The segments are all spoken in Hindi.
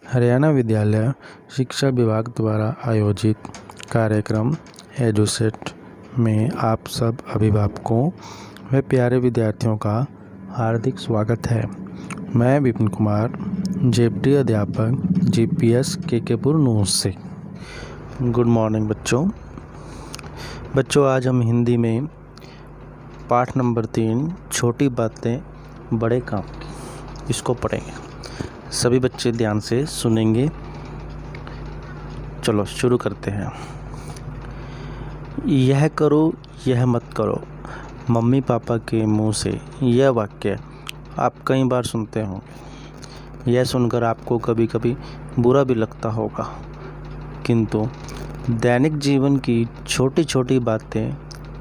हरियाणा विद्यालय शिक्षा विभाग द्वारा आयोजित कार्यक्रम एजुसेट में आप सब अभिभावकों व प्यारे विद्यार्थियों का हार्दिक स्वागत है। मैं विपिन कुमार, जेपटी अध्यापक जीपीएस केकेपुर नूर से। गुड मॉर्निंग बच्चों, आज हम हिंदी में पाठ नंबर 3 छोटी बातें बड़े काम की, इसको पढ़ेंगे। सभी बच्चे ध्यान से सुनेंगे। चलो शुरू करते हैं। यह करो, यह मत करो। मम्मी पापा के मुंह से यह वाक्य आप कई बार सुनते होंगे। यह सुनकर आपको कभी कभी बुरा भी लगता होगा, किंतु दैनिक जीवन की छोटी छोटी बातें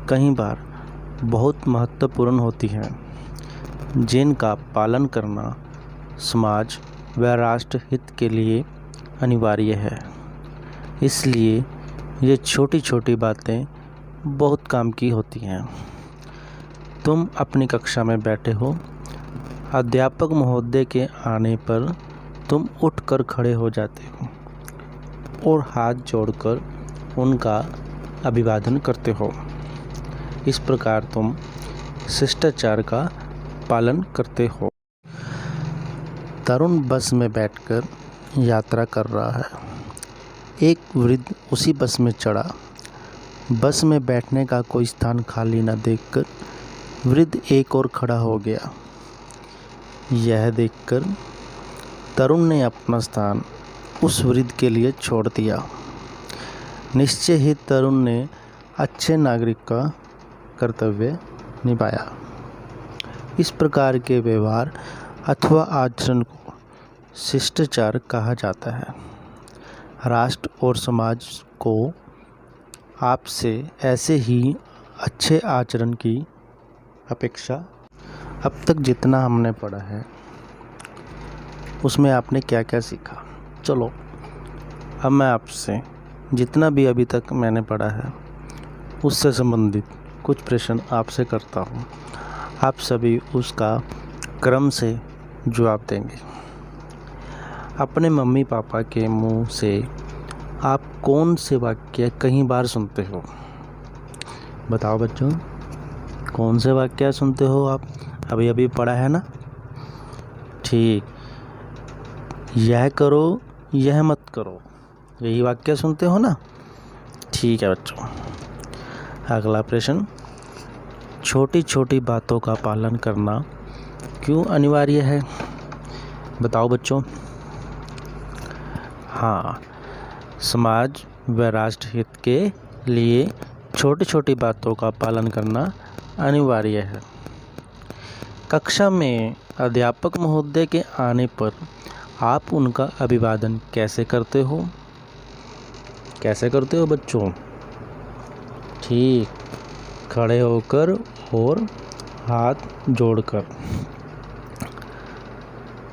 कई बार बहुत महत्वपूर्ण होती हैं, जिनका पालन करना समाज व राष्ट्र हित के लिए अनिवार्य है। इसलिए ये छोटी छोटी बातें बहुत काम की होती हैं। तुम अपनी कक्षा में बैठे हो, अध्यापक महोदय के आने पर तुम उठकर खड़े हो जाते हो और हाथ जोड़कर उनका अभिवादन करते हो। इस प्रकार तुम शिष्टाचार का पालन करते हो। तरुण बस में बैठकर यात्रा कर रहा है। एक वृद्ध उसी बस में चढ़ा। बस में बैठने का कोई स्थान खाली न देखकर वृद्ध एक और खड़ा हो गया। यह देखकर तरुण ने अपना स्थान उस वृद्ध के लिए छोड़ दिया। निश्चय ही तरुण ने अच्छे नागरिक का कर्तव्य निभाया। इस प्रकार के व्यवहार अथवा आचरण को शिष्टाचार कहा जाता है। राष्ट्र और समाज को आपसे ऐसे ही अच्छे आचरण की अपेक्षा। अब तक जितना हमने पढ़ा है उसमें आपने क्या क्या सीखा? चलो अब मैं आपसे जितना भी अभी तक मैंने पढ़ा है उससे संबंधित कुछ प्रश्न आपसे करता हूँ। आप सभी उसका क्रम से जवाब देंगे। अपने मम्मी पापा के मुंह से आप कौन से वाक्य कई बार सुनते हो? बताओ बच्चों, कौन से वाक्य सुनते हो आप? अभी अभी पढ़ा है ना? ठीक, यह करो, यह मत करो, यही वाक्य सुनते हो ना? ठीक है बच्चों। अगला प्रश्न, छोटी छोटी बातों का पालन करना क्यों अनिवार्य है? बताओ बच्चों। हाँ, समाज व राष्ट्र हित के लिए छोटी छोटी बातों का पालन करना अनिवार्य है। कक्षा में अध्यापक महोदय के आने पर आप उनका अभिवादन कैसे करते हो? कैसे करते हो बच्चों? ठीक, खड़े होकर और हाथ जोड़कर।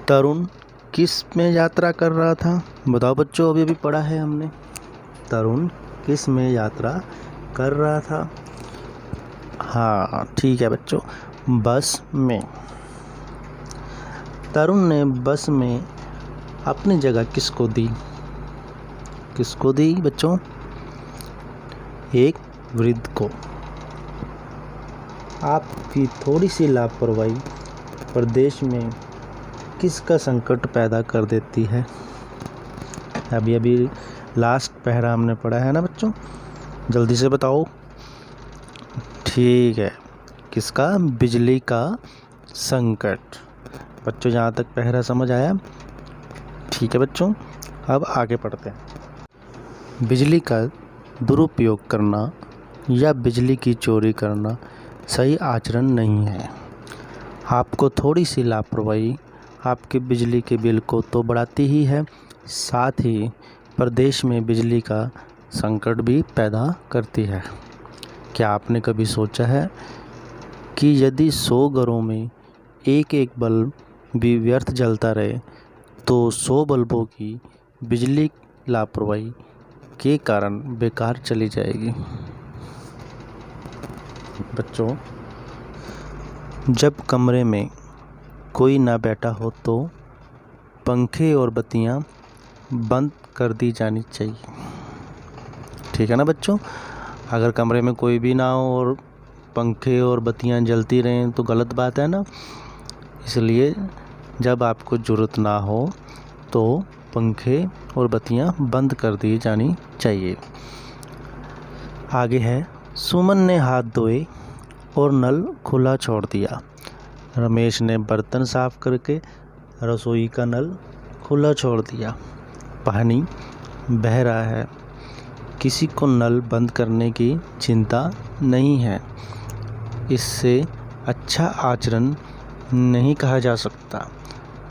तरुण किस में यात्रा कर रहा था? बताओ बच्चों, अभी पढ़ा है हमने। तरुण किस में यात्रा कर रहा था? हाँ ठीक है बच्चों, बस में। तरुण ने बस में अपनी जगह किसको दी? किसको दी बच्चों? एक वृद्ध को। आपकी थोड़ी सी लापरवाही प्रदेश में किसका संकट पैदा कर देती है? अभी लास्ट पहरा हमने पढ़ा है ना बच्चों, जल्दी से बताओ। ठीक है, किसका? बिजली का संकट। बच्चों यहाँ तक पहरा समझ आया? ठीक है बच्चों, अब आगे पढ़ते हैं। बिजली का दुरुपयोग करना या बिजली की चोरी करना सही आचरण नहीं है। आपको थोड़ी सी लापरवाही आपके बिजली के बिल को तो बढ़ाती ही है, साथ ही प्रदेश में बिजली का संकट भी पैदा करती है। क्या आपने कभी सोचा है कि यदि 100 घरों में एक एक बल्ब भी व्यर्थ जलता रहे तो 100 बल्बों की बिजली लापरवाही के कारण बेकार चली जाएगी। बच्चों, जब कमरे में कोई ना बैठा हो तो पंखे और बत्तियां बंद कर दी जानी चाहिए। ठीक है ना बच्चों। अगर कमरे में कोई भी ना हो और पंखे और बत्तियां जलती रहें तो गलत बात है ना। इसलिए जब आपको ज़रूरत ना हो तो पंखे और बत्तियां बंद कर दी जानी चाहिए। आगे है, सुमन ने हाथ धोए और नल खुला छोड़ दिया। रमेश ने बर्तन साफ करके रसोई का नल खुला छोड़ दिया। पानी बह रहा है, किसी को नल बंद करने की चिंता नहीं है। इससे अच्छा आचरण नहीं कहा जा सकता।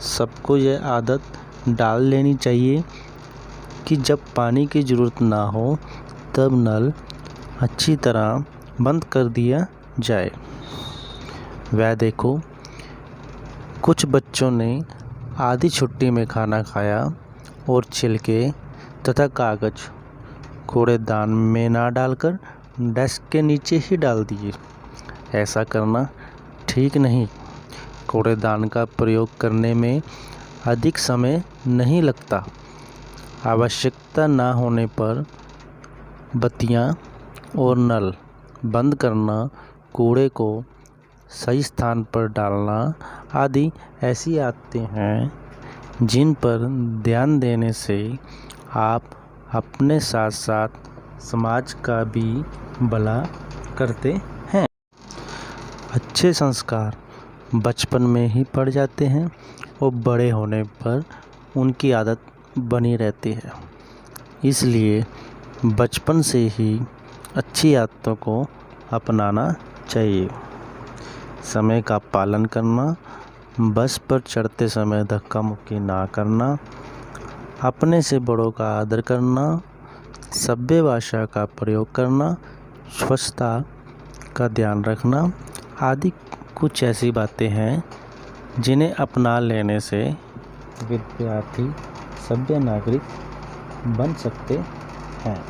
सबको यह आदत डाल लेनी चाहिए कि जब पानी की ज़रूरत ना हो तब नल अच्छी तरह बंद कर दिया जाए। वह देखो, कुछ बच्चों ने आधी छुट्टी में खाना खाया और छिलके तथा कागज़ कूड़ेदान में ना डालकर डेस्क के नीचे ही डाल दिए। ऐसा करना ठीक नहीं। कूड़ेदान का प्रयोग करने में अधिक समय नहीं लगता। आवश्यकता ना होने पर बत्तियां और नल बंद करना, कूड़े को सही स्थान पर डालना आदि ऐसी आदतें हैं जिन पर ध्यान देने से आप अपने साथ साथ समाज का भी भला करते हैं। अच्छे संस्कार बचपन में ही पड़ जाते हैं और बड़े होने पर उनकी आदत बनी रहती है। इसलिए बचपन से ही अच्छी आदतों को अपनाना चाहिए। समय का पालन करना, बस पर चढ़ते समय धक्का मुक्की ना करना, अपने से बड़ों का आदर करना, सभ्य भाषा का प्रयोग करना, स्वच्छता का ध्यान रखना आदि कुछ ऐसी बातें हैं जिन्हें अपना लेने से विद्यार्थी सभ्य नागरिक बन सकते हैं।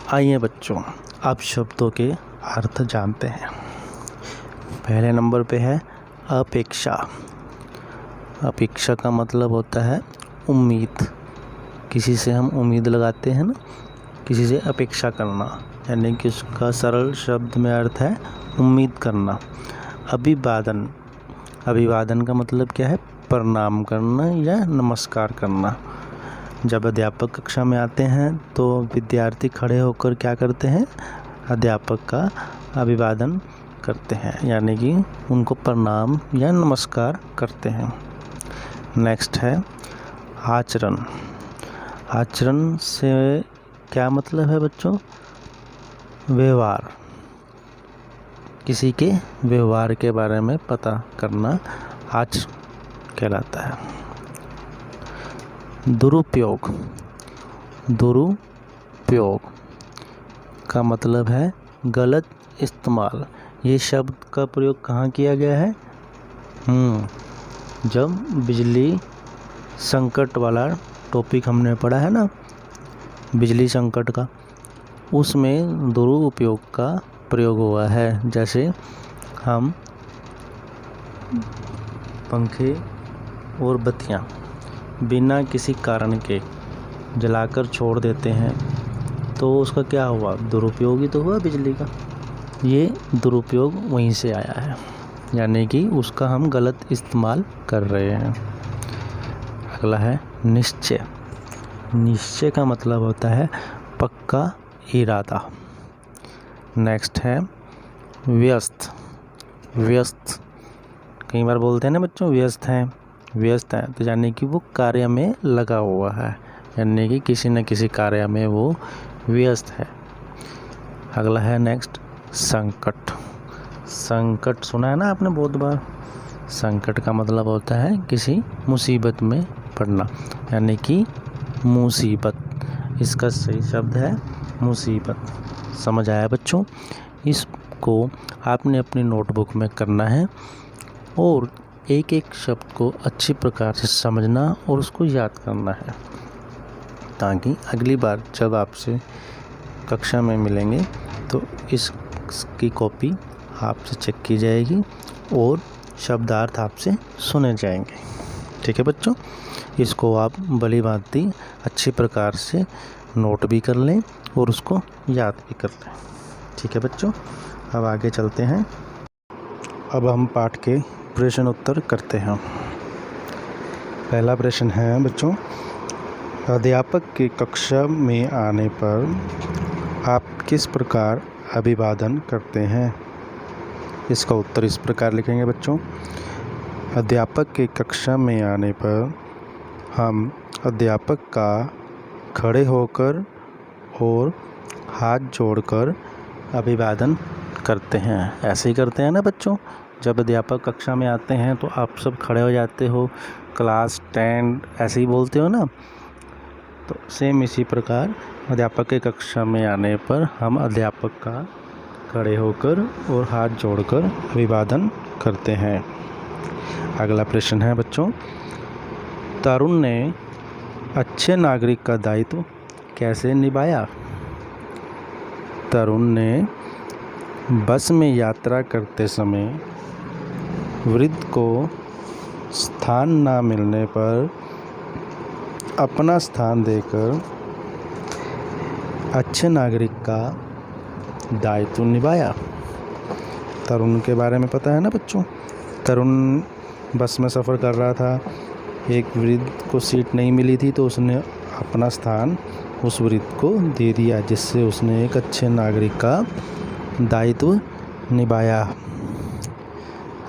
आइए बच्चों, अब शब्दों के अर्थ जानते हैं। पहले नंबर पे है अपेक्षा। अपेक्षा का मतलब होता है उम्मीद। किसी से हम उम्मीद लगाते हैं ना, किसी से अपेक्षा करना, यानी कि उसका सरल शब्द में अर्थ है उम्मीद करना। अभिवादन। अभिवादन का मतलब क्या है? प्रणाम करना या नमस्कार करना। जब अध्यापक कक्षा में आते हैं तो विद्यार्थी खड़े होकर क्या करते हैं? अध्यापक का अभिवादन करते हैं, यानी कि उनको प्रणाम या नमस्कार करते हैं। नेक्स्ट है आचरण। आचरण से क्या मतलब है बच्चों? व्यवहार। किसी के व्यवहार के बारे में पता करना आचरण कहलाता है। दुरुपयोग। दुरुपयोग का मतलब है गलत इस्तेमाल। ये शब्द का प्रयोग कहाँ किया गया है? जब बिजली संकट वाला टॉपिक हमने पढ़ा है ना, बिजली संकट का, उसमें दुरुपयोग का प्रयोग हुआ है। जैसे हम पंखे और बत्तियां बिना किसी कारण के जलाकर छोड़ देते हैं तो उसका क्या हुआ? दुरुपयोग ही तो हुआ बिजली का। ये दुरुपयोग वहीं से आया है, यानी कि उसका हम गलत इस्तेमाल कर रहे हैं। अगला है निश्चय। निश्चय का मतलब होता है पक्का इरादा। नेक्स्ट है व्यस्त। व्यस्त कई बार बोलते हैं ना बच्चों, व्यस्त हैं। व्यस्त है तो यानी कि वो कार्य में लगा हुआ है, यानी कि किसी न किसी कार्य में वो व्यस्त है। अगला है नेक्स्ट संकट। संकट सुना है ना आपने बहुत बार। संकट का मतलब होता है किसी मुसीबत में पड़ना, यानी कि मुसीबत। इसका सही शब्द है मुसीबत। समझ आया बच्चों? इसको आपने अपनी नोटबुक में करना है और एक एक शब्द को अच्छी प्रकार से समझना और उसको याद करना है, ताकि अगली बार जब आपसे कक्षा में मिलेंगे तो इसकी कॉपी आपसे चेक की जाएगी और शब्दार्थ आपसे सुने जाएंगे। ठीक है बच्चों, इसको आप भली भांति अच्छी प्रकार से नोट भी कर लें और उसको याद भी कर लें। ठीक है बच्चों, अब आगे चलते हैं। अब हम पाठ के प्रश्न उत्तर करते हैं। पहला प्रश्न है बच्चों, अध्यापक की कक्षा में आने पर आप किस प्रकार अभिवादन करते हैं? इसका उत्तर इस प्रकार लिखेंगे बच्चों। अध्यापक की कक्षा में आने पर हम अध्यापक का खड़े होकर और हाथ जोड़कर अभिवादन करते हैं। ऐसे ही करते हैं ना बच्चों, जब अध्यापक कक्षा में आते हैं तो आप सब खड़े हो जाते हो, क्लास 10 ऐसे ही बोलते हो ना। तो सेम इसी प्रकार अध्यापक के कक्षा में आने पर हम अध्यापक का खड़े होकर और हाथ जोड़कर अभिवादन करते हैं। अगला प्रश्न है बच्चों, तरुण ने अच्छे नागरिक का दायित्व कैसे निभाया? तरुण ने बस में यात्रा करते समय वृद्ध को स्थान न मिलने पर अपना स्थान देकर अच्छे नागरिक का दायित्व निभाया। तरुण के बारे में पता है ना बच्चों। तरुण बस में सफ़र कर रहा था, एक वृद्ध को सीट नहीं मिली थी तो उसने अपना स्थान उस वृद्ध को दे दिया, जिससे उसने एक अच्छे नागरिक का दायित्व निभाया।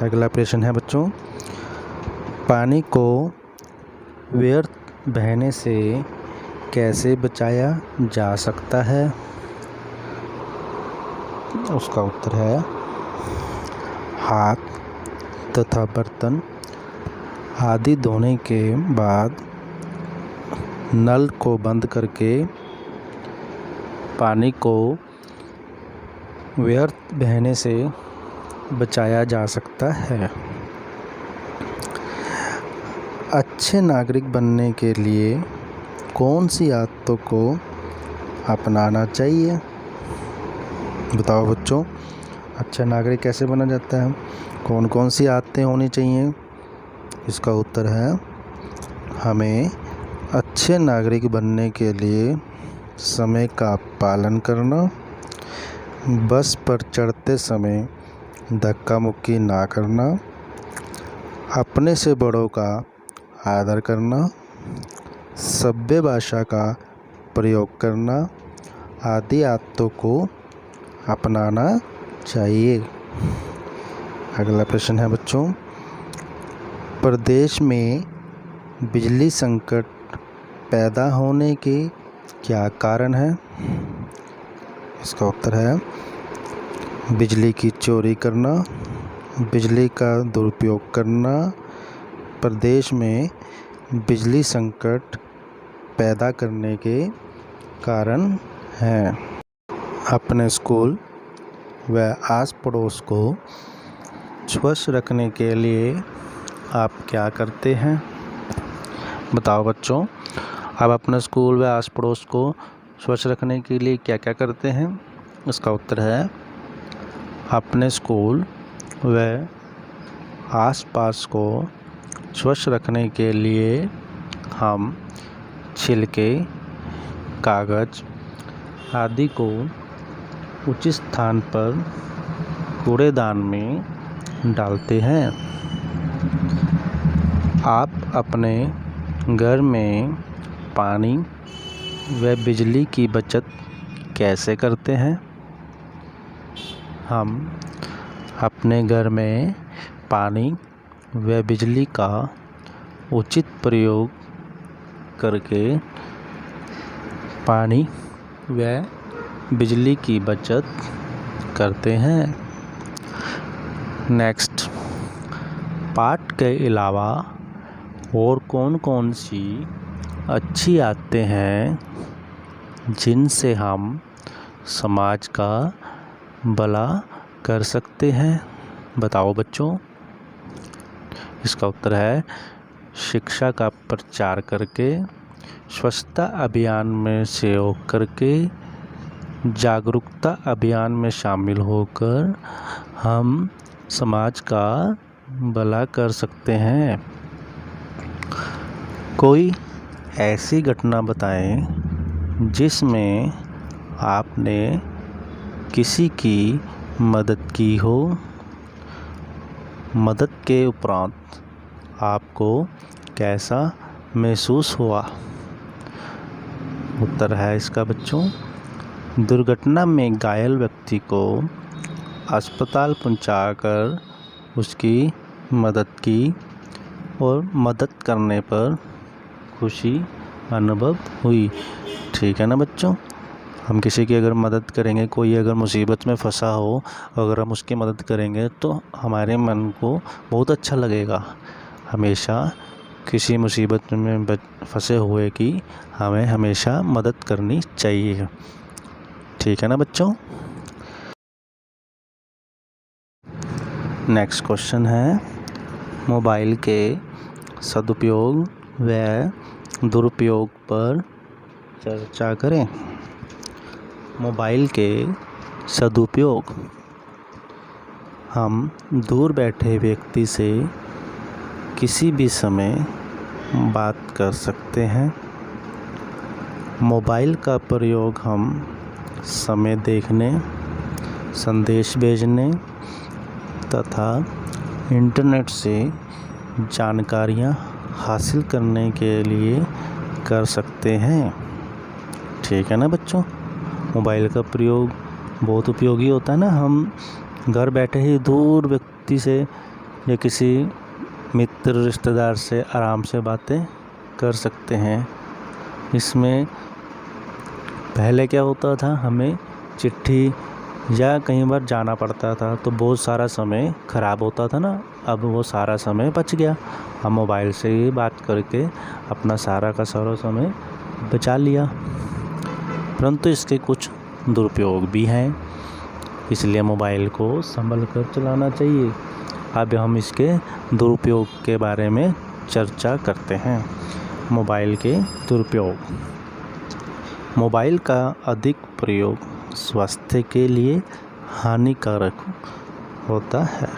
अगला प्रश्न है बच्चों, पानी को व्यर्थ बहने से कैसे बचाया जा सकता है? उसका उत्तर है, हाथ तथा बर्तन आदि धोने के बाद नल को बंद करके पानी को व्यर्थ बहने से बचाया जा सकता है। अच्छे नागरिक बनने के लिए कौन सी आदतों को अपनाना चाहिए? बताओ बच्चों, अच्छा नागरिक कैसे बना जाता है, कौन कौन सी आदतें होनी चाहिए? इसका उत्तर है, हमें अच्छे नागरिक बनने के लिए समय का पालन करना, बस पर चढ़ते समय धक्का मुक्की ना करना, अपने से बड़ों का आदर करना, सभ्य भाषा का प्रयोग करना आदि आदतों को अपनाना चाहिए। अगला प्रश्न है बच्चों, प्रदेश में बिजली संकट पैदा होने के क्या कारण है? इसका उत्तर है, बिजली की चोरी करना, बिजली का दुरुपयोग करना प्रदेश में बिजली संकट पैदा करने के कारण हैं। अपने स्कूल व आस पड़ोस को स्वच्छ रखने के लिए आप क्या करते हैं? बताओ बच्चों, आप अपने स्कूल व आस पड़ोस को स्वच्छ रखने के लिए क्या क्या करते हैं? इसका उत्तर है, अपने स्कूल व आसपास को स्वच्छ रखने के लिए हम छिलके, कागज़ आदि को उचित स्थान पर कूड़ेदान में डालते हैं। आप अपने घर में पानी व बिजली की बचत कैसे करते हैं? हम अपने घर में पानी व बिजली का उचित प्रयोग करके पानी व बिजली की बचत करते हैं। नेक्स्ट, पाठ के अलावा और कौन कौन सी अच्छी आदतें हैं जिनसे हम समाज का भला कर सकते हैं? बताओ बच्चों। इसका उत्तर है, शिक्षा का प्रचार करके, स्वच्छता अभियान में सहयोग करके, जागरूकता अभियान में शामिल होकर हम समाज का भला कर सकते हैं। कोई ऐसी घटना बताएं जिसमें आपने किसी की मदद की हो। मदद के उपरांत आपको कैसा महसूस हुआ। उत्तर है इसका बच्चों, दुर्घटना में घायल व्यक्ति को अस्पताल पहुंचाकर उसकी मदद की और मदद करने पर खुशी अनुभव हुई। ठीक है ना बच्चों, हम किसी की अगर मदद करेंगे, कोई अगर मुसीबत में फंसा हो, अगर हम उसकी मदद करेंगे तो हमारे मन को बहुत अच्छा लगेगा। हमेशा किसी मुसीबत में फंसे हुए की हमें हमेशा मदद करनी चाहिए। ठीक है ना बच्चों। नेक्स्ट क्वेश्चन है, मोबाइल के सदुपयोग व दुरुपयोग पर चर्चा करें। मोबाइल के सदुपयोग, हम दूर बैठे व्यक्ति से किसी भी समय बात कर सकते हैं। मोबाइल का प्रयोग हम समय देखने, संदेश भेजने तथा इंटरनेट से जानकारियाँ हासिल करने के लिए कर सकते हैं। ठीक है ना बच्चों, मोबाइल का प्रयोग बहुत उपयोगी होता है ना। हम घर बैठे ही दूर व्यक्ति से या किसी मित्र रिश्तेदार से आराम से बातें कर सकते हैं। इसमें पहले क्या होता था, हमें चिट्ठी या कई बार जाना पड़ता था तो बहुत सारा समय ख़राब होता था ना। अब वो सारा समय बच गया, हम मोबाइल से ही बात करके अपना सारा का सारा समय बचा लिया। परंतु इसके कुछ दुरुपयोग भी हैं, इसलिए मोबाइल को संभल कर चलाना चाहिए। अब हम इसके दुरुपयोग के बारे में चर्चा करते हैं। मोबाइल के दुरुपयोग, मोबाइल का अधिक प्रयोग स्वास्थ्य के लिए हानिकारक होता है।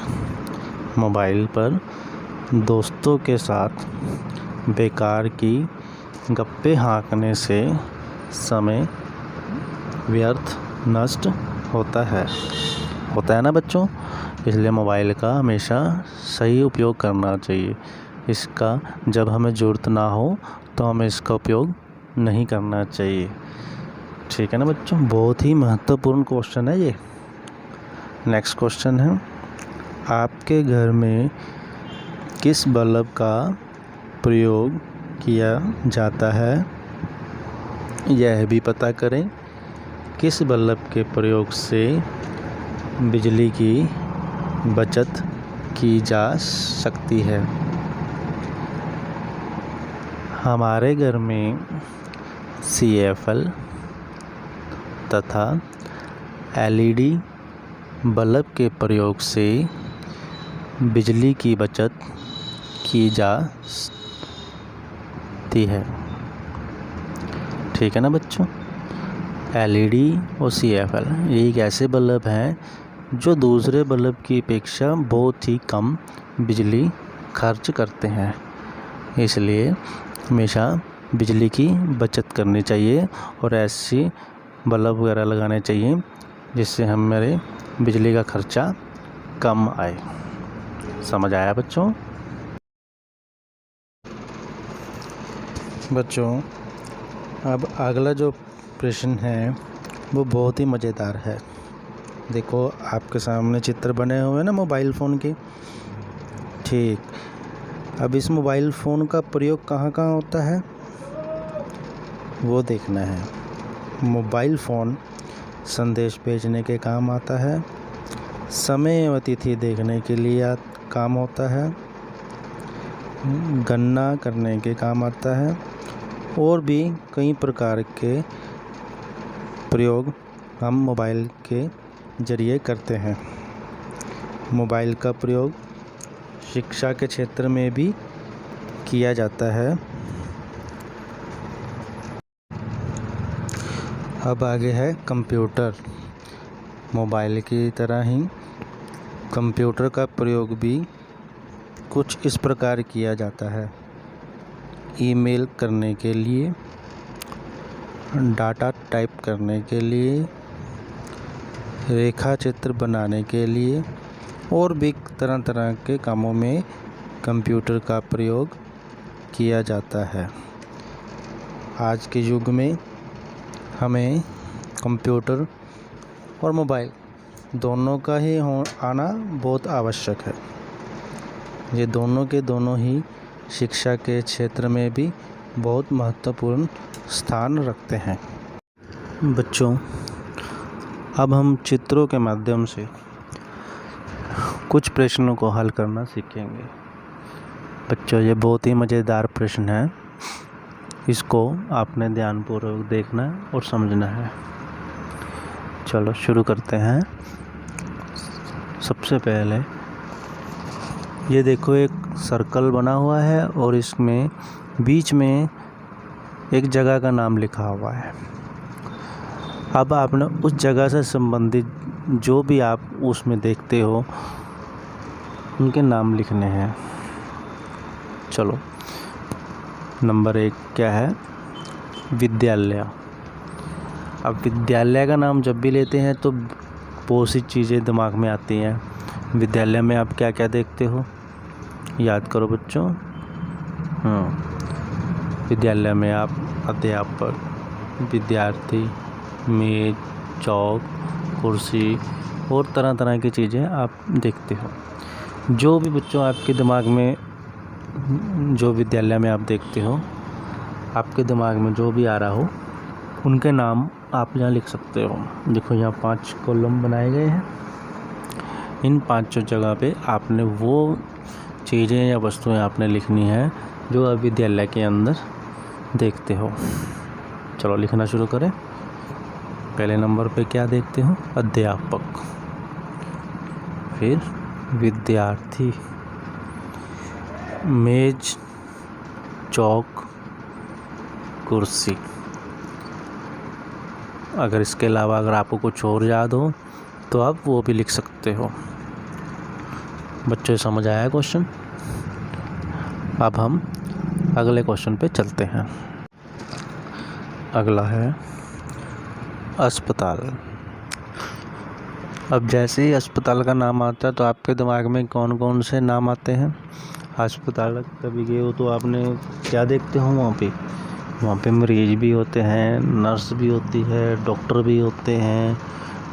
मोबाइल पर दोस्तों के साथ बेकार की गप्पे हाँकने से समय व्यर्थ नष्ट होता है ना बच्चों। इसलिए मोबाइल का हमेशा सही उपयोग करना चाहिए। इसका जब हमें ज़रूरत ना हो तो हमें इसका उपयोग नहीं करना चाहिए। ठीक है ना बच्चों, बहुत ही महत्वपूर्ण क्वेश्चन है ये। नेक्स्ट क्वेश्चन है, आपके घर में किस बल्ब का प्रयोग किया जाता है, यह भी पता करें। किस बल्ब के प्रयोग से बिजली की बचत की जा सकती है। हमारे घर में CFL तथा LED बल्ब के प्रयोग से बिजली की बचत की जा सकती है। ठीक है ना बच्चों, LED और CFL ये एक ऐसे बल्ब हैं जो दूसरे बल्ब की अपेक्षा बहुत ही कम बिजली खर्च करते हैं। इसलिए हमेशा बिजली की बचत करनी चाहिए और ऐसी बल्ब वगैरह लगाने चाहिए जिससे हमारे बिजली का खर्चा कम आए। समझ आया बच्चों। अब अगला जो प्रश्न है वो बहुत ही मज़ेदार है। देखो आपके सामने चित्र बने हुए हैं ना मोबाइल फ़ोन के। ठीक, अब इस मोबाइल फ़ोन का प्रयोग कहाँ कहाँ होता है वो देखना है। मोबाइल फ़ोन संदेश भेजने के काम आता है, समय व तिथि देखने के लिए काम होता है, गणना करने के काम आता है और भी कई प्रकार के प्रयोग हम मोबाइल के ज़रिए करते हैं। मोबाइल का प्रयोग शिक्षा के क्षेत्र में भी किया जाता है। अब आगे है कंप्यूटर। मोबाइल की तरह ही कंप्यूटर का प्रयोग भी कुछ इस प्रकार किया जाता है। ईमेल करने के लिए, डाटा टाइप करने के लिए, रेखा चित्र बनाने के लिए और भी तरह तरह के कामों में कंप्यूटर का प्रयोग किया जाता है। आज के युग में हमें कंप्यूटर और मोबाइल दोनों का ही आना बहुत आवश्यक है। ये दोनों के दोनों ही शिक्षा के क्षेत्र में भी बहुत महत्वपूर्ण स्थान रखते हैं। बच्चों, अब हम चित्रों के माध्यम से कुछ प्रश्नों को हल करना सीखेंगे। बच्चों, ये बहुत ही मज़ेदार प्रश्न है, इसको आपने ध्यानपूर्वक देखना और समझना है। चलो शुरू करते हैं। सबसे पहले ये देखो, एक सर्कल बना हुआ है और इसमें बीच में एक जगह का नाम लिखा हुआ है। अब आपने उस जगह से संबंधित जो भी आप उसमें देखते हो उनके नाम लिखने हैं। चलो, नंबर 1 क्या है? विद्यालय। अब विद्यालय का नाम जब भी लेते हैं तो बहुत सी चीज़ें दिमाग में आती हैं। विद्यालय में आप क्या क्या देखते हो, याद करो बच्चों। विद्यालय में आप अध्यापक, विद्यार्थी, मेज, चौक, कुर्सी और तरह तरह की चीज़ें आप देखते हो। जो भी बच्चों आपके दिमाग में, जो विद्यालय में आप देखते हो, आपके दिमाग में जो भी आ रहा हो उनके नाम आप यहाँ लिख सकते हो। देखो, यहाँ 5 कॉलम बनाए गए हैं। इन 5 जगह पे आपने वो चीज़ें या वस्तुएं आपने लिखनी है जो आप विद्यालय के अंदर देखते हो। चलो लिखना शुरू करें। पहले नंबर पे क्या देखते हो? अध्यापक, फिर विद्यार्थी, मेज, चौक, कुर्सी। अगर इसके अलावा अगर आपको कुछ और याद हो तो आप वो भी लिख सकते हो। बच्चों, समझ आया क्वेश्चन? अब हम अगले क्वेश्चन पे चलते हैं। अगला है अस्पताल। अब जैसे ही अस्पताल का नाम आता है तो आपके दिमाग में कौन कौन से नाम आते हैं? अस्पताल कभी गए हो तो आपने क्या देखते हो वहाँ पे मरीज भी होते हैं, नर्स भी होती है, डॉक्टर भी होते हैं,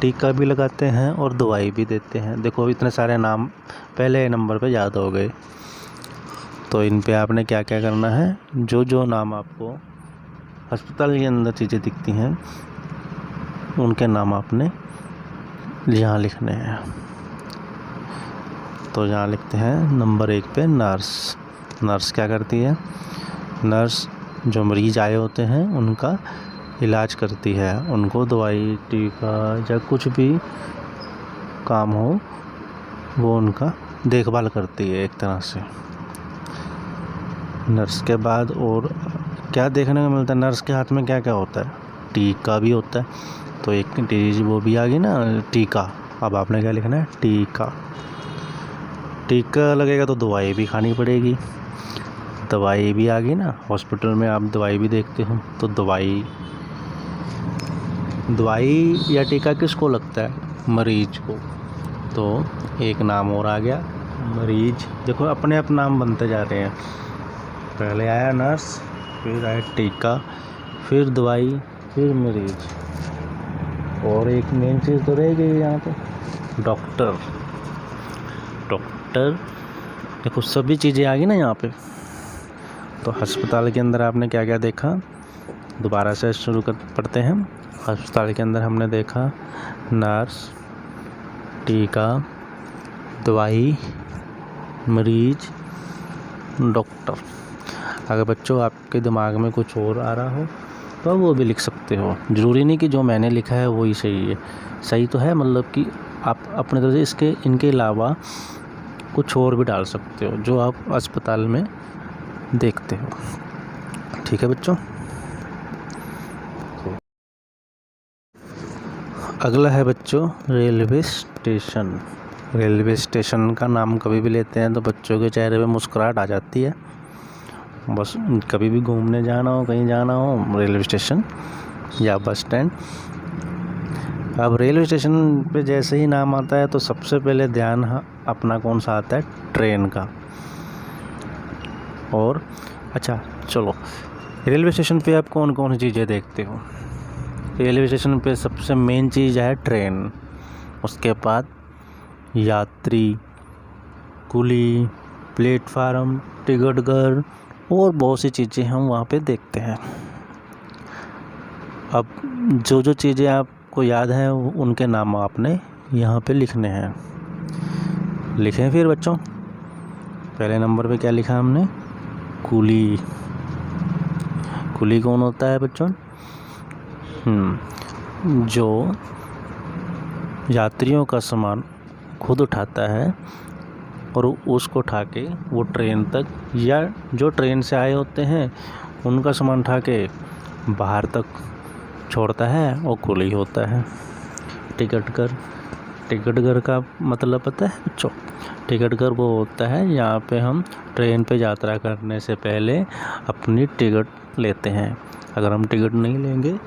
टीका भी लगाते हैं और दवाई भी देते हैं। देखो, इतने सारे नाम पहले नंबर पे याद हो गए। तो इन पे आपने क्या क्या करना है, जो जो नाम आपको अस्पताल के अंदर चीज़ें दिखती हैं उनके नाम आपने यहाँ लिखने हैं। तो यहाँ लिखते हैं नंबर 1 पे नर्स। नर्स क्या करती है? नर्स जो मरीज आए होते हैं उनका इलाज करती है, उनको दवाई, टीका या कुछ भी काम हो वो उनका देखभाल करती है एक तरह से। नर्स के बाद और क्या देखने को मिलता है? नर्स के हाथ में क्या क्या होता है? टीका भी होता है। तो एक चीज़ वो भी आ गई ना, टीका। अब आपने क्या लिखना है? टीका। टीका लगेगा तो दवाई भी खानी पड़ेगी। दवाई भी आ गई ना, हॉस्पिटल में आप दवाई भी देखते हो। तो दवाई या टीका किसको लगता है? मरीज को। तो एक नाम और आ गया, मरीज। देखो, अपने आप नाम बनते जा रहे हैं। पहले आया नर्स, फिर आया टीका, फिर दवाई, फिर मरीज, और एक मेन चीज़ तो रह गई यहाँ पे, डॉक्टर। देखो, सभी चीज़ें आ गई ना यहाँ पे। तो अस्पताल के अंदर आपने क्या क्या देखा? दोबारा से शुरू पढ़ते हैं। अस्पताल के अंदर हमने देखा नर्स, टीका, दवाई, मरीज, डॉक्टर। अगर बच्चों आपके दिमाग में कुछ और आ रहा हो तो वो भी लिख सकते हो। ज़रूरी नहीं कि जो मैंने लिखा है वही सही है। सही तो है, मतलब कि आप अपने तरफ से इनके अलावा कुछ और भी डाल सकते हो जो आप अस्पताल में देखते हो। ठीक है बच्चों? अगला है बच्चों रेलवे स्टेशन। रेलवे स्टेशन का नाम कभी भी लेते हैं तो बच्चों के चेहरे पे मुस्कुराहट आ जाती है। बस कभी भी घूमने जाना हो, कहीं जाना हो, रेलवे स्टेशन या बस स्टैंड। अब रेलवे स्टेशन पे जैसे ही नाम आता है तो सबसे पहले ध्यान अपना कौन सा आता है, ट्रेन का। और अच्छा चलो, रेलवे स्टेशन पे आप कौन कौन सी चीज़ें देखते हो? रेलवे स्टेशन पे सबसे मेन चीज़ है ट्रेन, उसके बाद यात्री, कुली, प्लेटफार्म, टिकट घर और बहुत सी चीज़ें हम वहाँ पे देखते हैं। अब जो जो चीज़ें आपको याद हैं उनके नाम आपने यहाँ पे लिखने हैं। लिखें फिर बच्चों। पहले नंबर पे क्या लिखा हमने? कुली। कुली कौन होता है बच्चों? जो यात्रियों का सामान खुद उठाता है और उसको उठा के वो ट्रेन तक, या जो ट्रेन से आए होते हैं उनका सामान उठा के बाहर तक छोड़ता है, और कुली होता है। टिकट घर। टिकट घर का मतलब पता है बच्चों? टिकट घर वो होता है यहाँ पे हम ट्रेन पे यात्रा करने से पहले अपनी टिकट लेते हैं। अगर हम टिकट नहीं लेंगे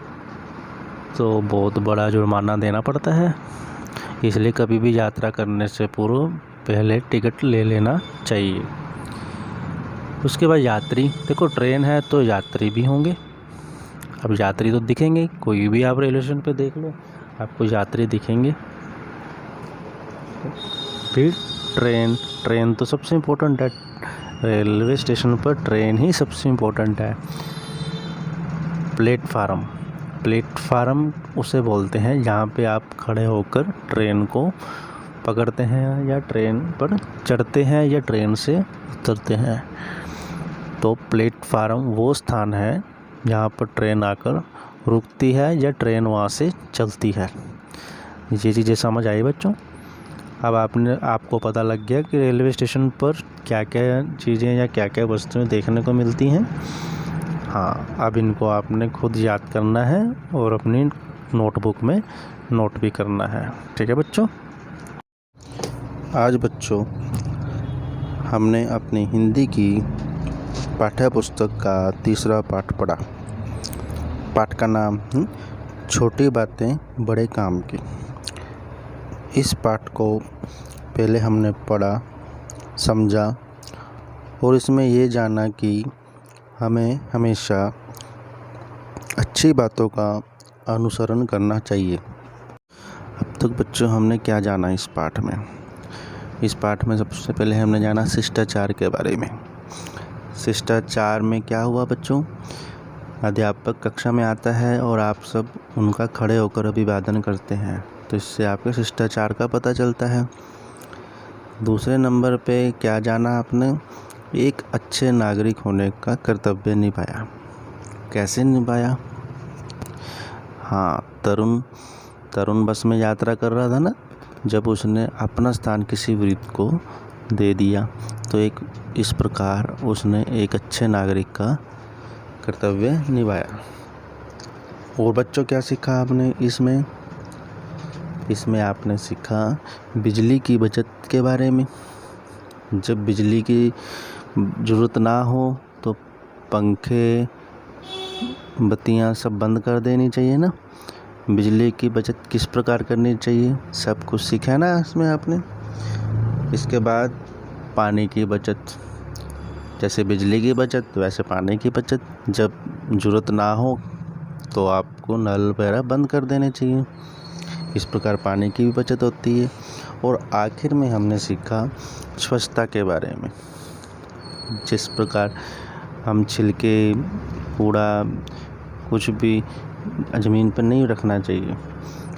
तो बहुत बड़ा जुर्माना देना पड़ता है, इसलिए कभी भी यात्रा करने से पूर्व पहले टिकट ले लेना चाहिए। उसके बाद यात्री। देखो ट्रेन है तो यात्री भी होंगे। अब यात्री तो दिखेंगे, कोई भी आप रेलवे स्टेशन पे देख लो आपको यात्री दिखेंगे। फिर ट्रेन। ट्रेन तो सबसे इम्पोर्टेंट है, रेलवे स्टेशन पर ट्रेन ही सबसे इम्पोर्टेंट है। प्लेटफार्म। प्लेटफार्म उसे बोलते हैं जहाँ पे आप खड़े होकर ट्रेन को पकड़ते हैं, या ट्रेन पर चढ़ते हैं, या ट्रेन से उतरते हैं। तो प्लेटफार्म वो स्थान है जहाँ पर ट्रेन आकर रुकती है या ट्रेन वहाँ से चलती है। ये चीज़ें समझ आई बच्चों? अब आपको पता लग गया कि रेलवे स्टेशन पर क्या क्या चीज़ें या क्या क्या वस्तुएं देखने को मिलती हैं। हाँ, अब इनको आपने खुद याद करना है और अपनी नोटबुक में नोट भी करना है। ठीक है बच्चों? आज बच्चों हमने अपनी हिंदी की पाठ्य पुस्तक का तीसरा पाठ पढ़ा। पाठ का नाम छोटी बातें बड़े काम की। इस पाठ को पहले हमने पढ़ा, समझा और इसमें ये जाना कि हमें हमेशा अच्छी बातों का अनुसरण करना चाहिए। अब तक बच्चों हमने क्या जाना इस पाठ में? इस पाठ में सबसे पहले हमने जाना शिष्टाचार के बारे में। शिष्टाचार में क्या हुआ बच्चों? अध्यापक कक्षा में आता है और आप सब उनका खड़े होकर अभिवादन करते हैं, तो इससे आपके शिष्टाचार का पता चलता है। दूसरे नंबर पे क्या जाना आपने? एक अच्छे नागरिक होने का कर्तव्य निभाया। कैसे निभाया? हाँ, तरुण बस में यात्रा कर रहा था ना, जब उसने अपना स्थान किसी वृद्ध को दे दिया, तो इस प्रकार उसने एक अच्छे नागरिक का कर्तव्य निभाया। और बच्चों क्या सीखा आपने इसमें? इसमें आपने सीखा बिजली की बचत के बारे में। जब बिजली की ज़रूरत ना हो तो पंखे, बत्तियां सब बंद कर देनी चाहिए ना। बिजली की बचत किस प्रकार करनी चाहिए, सब कुछ सीखा ना इसमें आपने। इसके बाद पानी की बचत। जैसे बिजली की बचत वैसे पानी की बचत। जब ज़रूरत ना हो तो आपको नल वगैरह बंद कर देने चाहिए। इस प्रकार पानी की भी बचत होती है। और आखिर में हमने सीखा स्वच्छता के बारे में। जिस प्रकार हम छिलके, कूड़ा कुछ भी ज़मीन पर नहीं रखना चाहिए,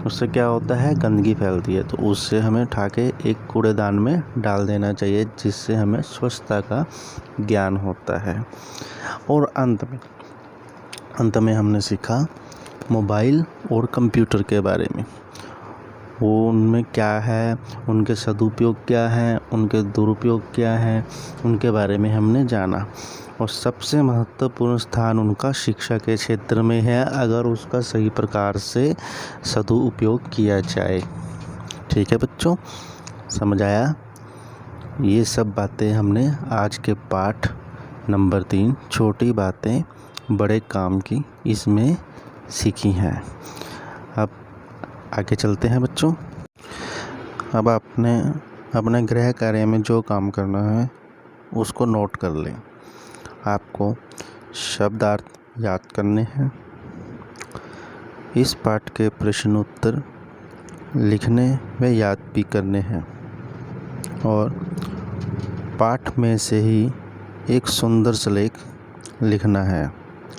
उससे क्या होता है, गंदगी फैलती है, तो उससे हमें उठा के एक कूड़ेदान में डाल देना चाहिए, जिससे हमें स्वच्छता का ज्ञान होता है। और अंत में हमने सीखा मोबाइल और कंप्यूटर के बारे में। वो उनमें क्या है, उनके सदुपयोग क्या हैं, उनके दुरुपयोग क्या हैं, उनके बारे में हमने जाना। और सबसे महत्वपूर्ण स्थान उनका शिक्षा के क्षेत्र में है, अगर उसका सही प्रकार से सदुपयोग किया जाए। ठीक है बच्चों, समझ आया? ये सब बातें हमने आज के पाठ नंबर 3, छोटी बातें बड़े काम की इसमें सीखी हैं। अब आगे चलते हैं बच्चों। अब आपने अपने गृह कार्य में जो काम करना है उसको नोट कर लें। आपको शब्दार्थ याद करने हैं। इस पाठ के प्रश्न उत्तर लिखने व याद भी करने हैं और पाठ में से ही एक सुंदर सा लेख लिखना है।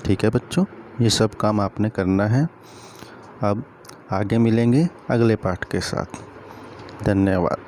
ठीक है बच्चों, ये सब काम आपने करना है। अब आगे मिलेंगे अगले पाठ के साथ। धन्यवाद।